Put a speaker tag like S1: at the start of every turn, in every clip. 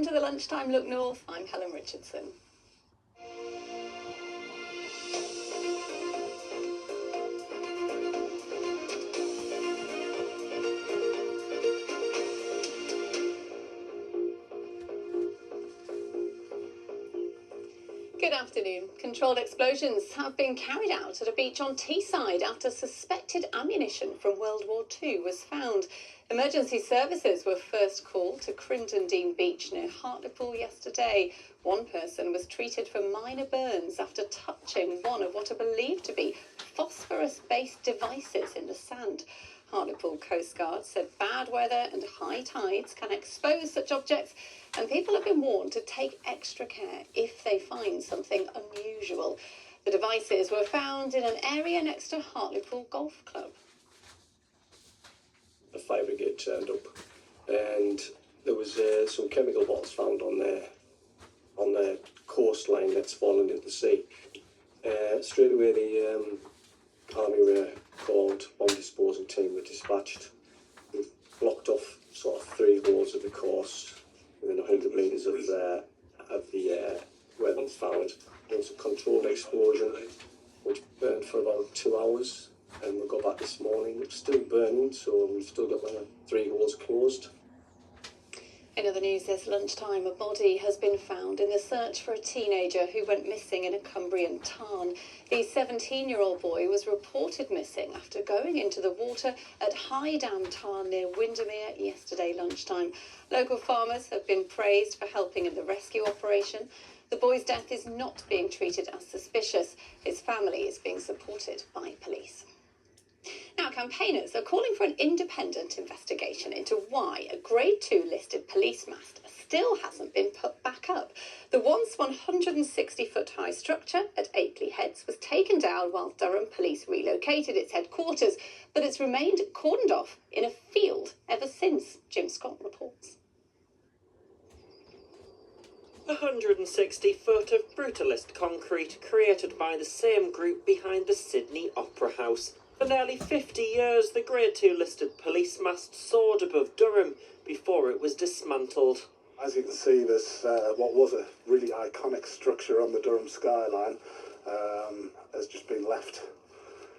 S1: Welcome to the Lunchtime Look North. I'm Helen Richardson. Good afternoon. Controlled explosions have been carried out at a beach on Teesside after suspected ammunition from World War II was found. Emergency services were first called to Crindon Beach near Hartlepool yesterday. One person was treated for minor burns after touching one of what are believed to be phosphorus-based devices in the sand. Hartlepool Coast Guard said bad weather and high tides can expose such objects, and people have been warned to take extra care if they find something unusual. The devices were found in an area next to Hartlepool Golf Club.
S2: The fire brigade turned up, and there was some chemical bottles found on the coastline that's fallen into the sea. Straight away the army were called, bomb disposal team were dispatched. We blocked off sort of 3 holes of the course within 100 metres of the where they was found. There was a controlled explosion which burned for about 2 hours, and we got back this morning. It's still burning, so we've still got the 3 holes closed.
S1: In other news this lunchtime, a body has been found in the search for a teenager who went missing in a Cumbrian tarn. The 17-year-old boy was reported missing after going into the water at High Dam Tarn near Windermere yesterday lunchtime. Local farmers have been praised for helping in the rescue operation. The boy's death is not being treated as suspicious. His family is being supported by police. Now, campaigners are calling for an independent investigation into why a Grade 2 listed police mast still hasn't been put back up. The once 160-foot high structure at Akeley Heads was taken down while Durham Police relocated its headquarters, but it's remained cordoned off in a field ever since, Jim Scott reports.
S3: 160 foot of brutalist concrete created by the same group behind the Sydney Opera House. For nearly 50 years, the Grade 2 listed police mast soared above Durham before it was dismantled.
S4: As you can see, this what was a really iconic structure on the Durham skyline has just been left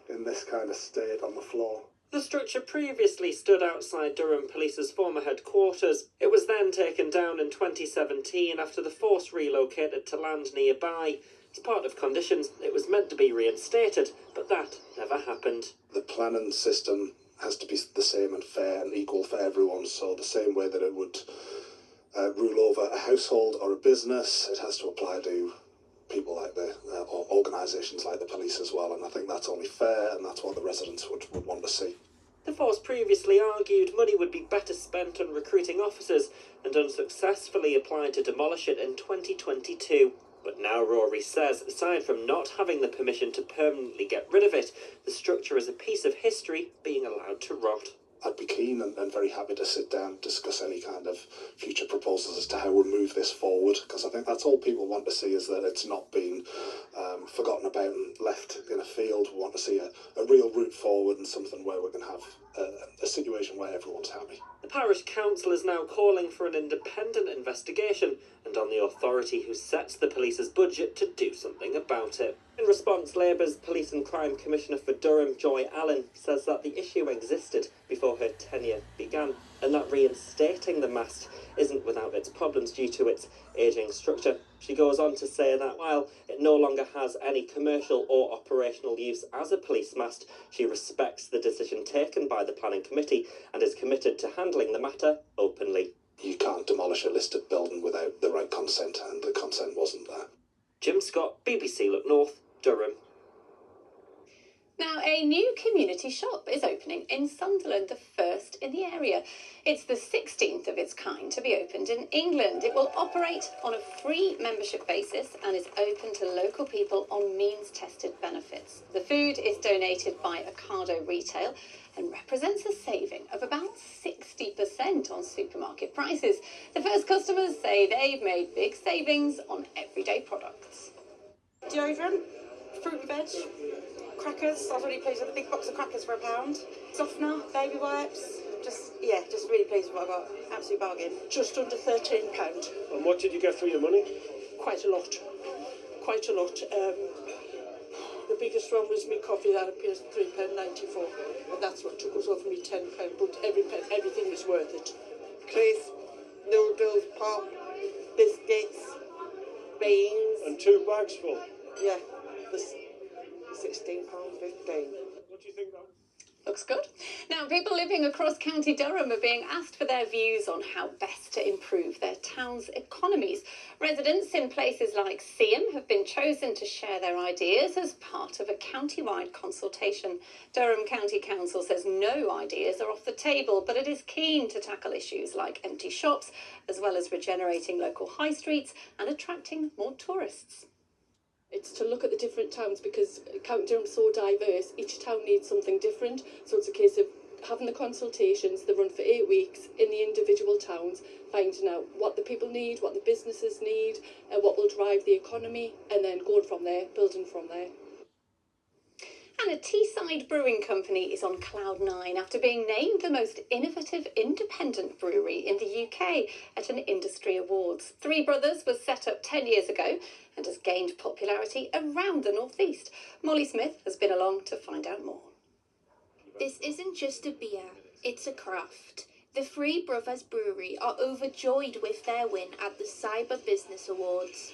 S4: in this kind of state on the floor.
S3: The structure previously stood outside Durham Police's former headquarters. It was then taken down in 2017 after the force relocated to land nearby. As part of conditions, it was meant to be reinstated, but that never happened.
S4: The planning system has to be the same and fair and equal for everyone, so the same way that it would rule over a household or a business, it has to apply to people like or organisations like the police as well, and I think that's only fair, and that's what the residents would want to see.
S3: The force previously argued money would be better spent on recruiting officers and unsuccessfully applied to demolish it in 2022. But now Rory says, aside from not having the permission to permanently get rid of it, the structure is a piece of history being allowed to rot.
S4: I'd be keen and very happy to sit down and discuss any kind of future proposals as to how we move this forward, because I think that's all people want to see, is that it's not been forgotten about and left in a field. We want to see a real route forward and something where we can have a situation where everyone's happy.
S3: The parish council is now calling for an independent investigation and on the authority who sets the police's budget to do something about it. In response, Labour's Police and Crime Commissioner for Durham, Joy Allen, says that the issue existed before her tenure began, and that reinstating the mast isn't without its problems due to its ageing structure. She goes on to say that while it no longer has any commercial or operational use as a police mast, she respects the decision taken by the planning committee and is committed to handling the matter openly.
S4: You can't demolish a listed building without the right consent, and the consent wasn't there.
S3: Jim Scott, BBC Look North, Durham.
S1: Now, a new community shop is opening in Sunderland, the first in the area. It's the 16th of its kind to be opened in England. It will operate on a free membership basis and is open to local people on means-tested benefits. The food is donated by Ocado Retail and represents a saving of about 60% on supermarket prices. The first customers say they've made big savings on everyday products.
S5: Deodorant, fruit and veg, crackers. I was really pleased with a big box of crackers for £1. Softener, baby wipes, Just really pleased with what I got. Absolute bargain.
S6: Just under £13.
S7: And what did you get for your money?
S6: Quite a lot. Quite a lot. The biggest one was me coffee that appears £3.94, and that's what took us off me £10. But everything was worth it.
S5: Crisp, noodles, pop, biscuits, beans.
S7: And 2 bags full.
S5: Yeah, the £16.15.
S7: What do you think about?
S1: Looks good. Now, people living across County Durham are being asked for their views on how best to improve their town's economies. Residents in places like Seaham have been chosen to share their ideas as part of a county-wide consultation. Durham County Council says no ideas are off the table, but it is keen to tackle issues like empty shops, as well as regenerating local high streets and attracting more tourists.
S8: It's to look at the different towns because County Durham's so diverse, each town needs something different. So it's a case of having the consultations, they run for 8 weeks in the individual towns, finding out what the people need, what the businesses need, and what will drive the economy, and then going from there, building from there.
S1: And a Teesside brewing company is on cloud nine after being named the most innovative independent brewery in the UK at an industry awards. Three Brothers was set up 10 years ago and has gained popularity around the North East. Molly Smith has been along to find out more.
S9: This isn't just a beer, it's a craft. The Three Brothers Brewery are overjoyed with their win at the Cyber Business Awards.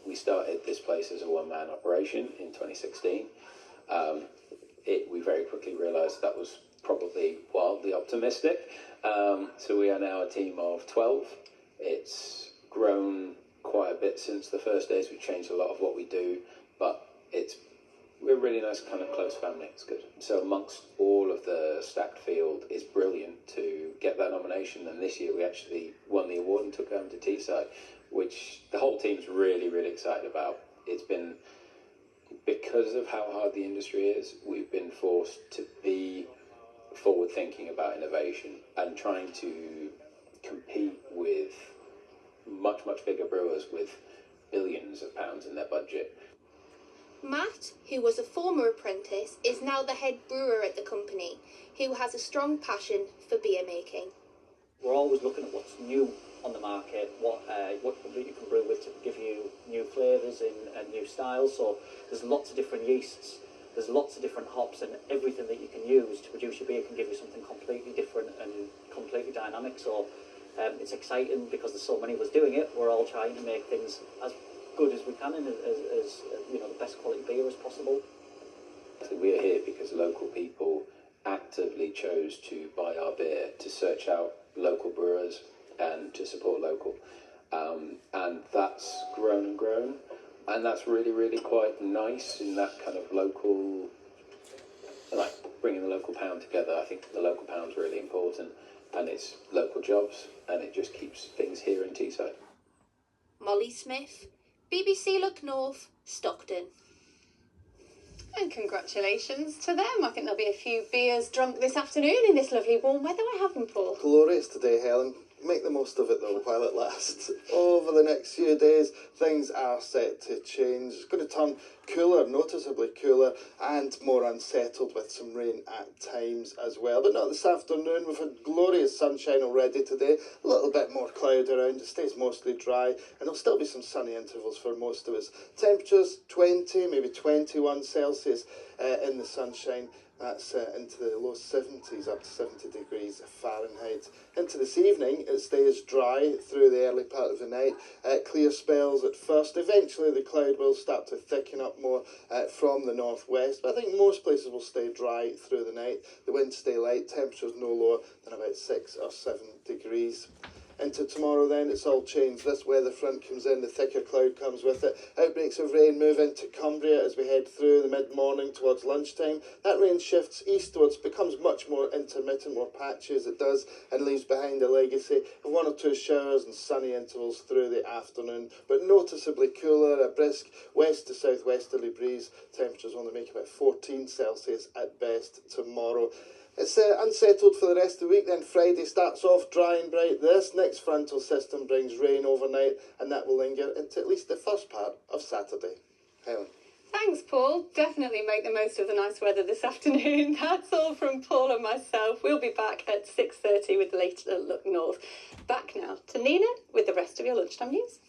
S10: We started this place as a one-man operation in 2016. We very quickly realised that was probably wildly optimistic. So we are now a team of 12. It's grown quite a bit since the first days. We've changed a lot of what we do, but we're a really nice kind of close family. It's good. So amongst all of the stacked field, it's brilliant to get that nomination. And this year we actually won the award and took home to Teesside, which the whole team's really, really excited about. It's been, because of how hard the industry is, we've been forced to be forward thinking about innovation and trying to compete with much, much bigger brewers with billions of pounds in their budget.
S9: Matt, who was a former apprentice, is now the head brewer at the company, who has a strong passion for beer making.
S11: We're always looking at what's new on the market, what you can brew with to give you new flavours and new styles. So there's lots of different yeasts, there's lots of different hops, and everything that you can use to produce your beer can give you something completely different and completely dynamic. So it's exciting because there's so many of us doing it. We're all trying to make things as good as we can and as the best quality beer as possible.
S10: We're here because local people actively chose to buy our beer, to search out local brewers and to support local, and that's grown and grown, and that's really, really quite nice in that kind of local, like bringing the local pound together. I think the local pound's really important, and it's local jobs, and it just keeps things here in Teesside.
S9: Molly Smith, BBC Look North, Stockton.
S1: And congratulations to them. I think there'll be a few beers drunk this afternoon in this lovely warm weather we're having, Paul.
S12: Glorious today, Helen. Make the most of it though while it lasts. Over the next few days, things are set to change. It's going to turn cooler, noticeably cooler, and more unsettled with some rain at times as well. But not this afternoon. We've had glorious sunshine already today. A little bit more cloud around. It stays mostly dry, and there'll still be some sunny intervals for most of us. Temperatures 20, maybe 21 Celsius in the sunshine. That's into the low 70s, up to 70 degrees Fahrenheit. Into this evening, it stays dry through the early part of the night. Clear spells at first. Eventually, the cloud will start to thicken up more from the northwest. But I think most places will stay dry through the night. The winds stay light. Temperatures no lower than about 6 or 7 degrees. Into tomorrow then, it's all changed. This weather front comes in, the thicker cloud comes with it. Outbreaks of rain move into Cumbria as we head through the mid-morning towards lunchtime. That rain shifts eastwards, becomes much more intermittent, more patchy as it does, and leaves behind a legacy of 1 or 2 showers and sunny intervals through the afternoon. But noticeably cooler, a brisk west to southwesterly breeze. Temperatures only make about 14 Celsius at best tomorrow. It's unsettled for the rest of the week. Then Friday starts off dry and bright. This next frontal system brings rain overnight, and that will linger into at least the first part of Saturday. Helen.
S1: Thanks, Paul. Definitely make the most of the nice weather this afternoon. That's all from Paul and myself. We'll be back at 6:30 with the latest Look North. Back now to Nina with the rest of your lunchtime news.